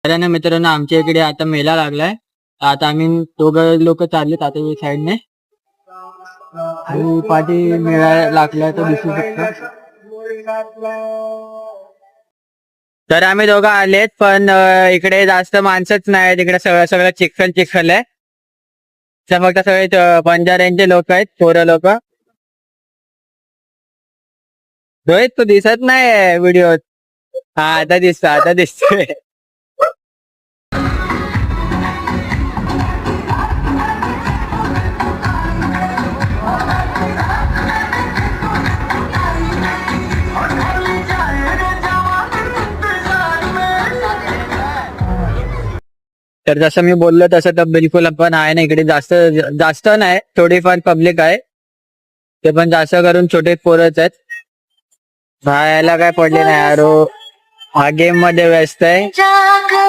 तर ना मित्रांनो, आमच्या इकडे आता मेला लागलाय. आता आम्ही दोघं लोक चाललेत आता या साईडने. आणि पाठी मेळा लागलाय तो दिसू शकतो. तर आम्ही दोघं आलेत, पण इकडे जास्त माणसंच नाही. तिकडे सगळं सगळं चिखल आहे. फक्त सगळे बंजाऱ्यांचे लोक आहेत, पोरं लोक. रोहित तू दिसत नाही व्हिडिओत. हा आता दिसतोय. तर जसं मी बोललो तसं तर बिलकुल पण आहे ना, इकडे जास्त जास्त नाही, थोडीफार पब्लिक आहे. ते पण जास्त करून छोटे पोरच आहेत. राहायला काय पडले नाही यार, हा गेम मध्ये व्यस्त आहे.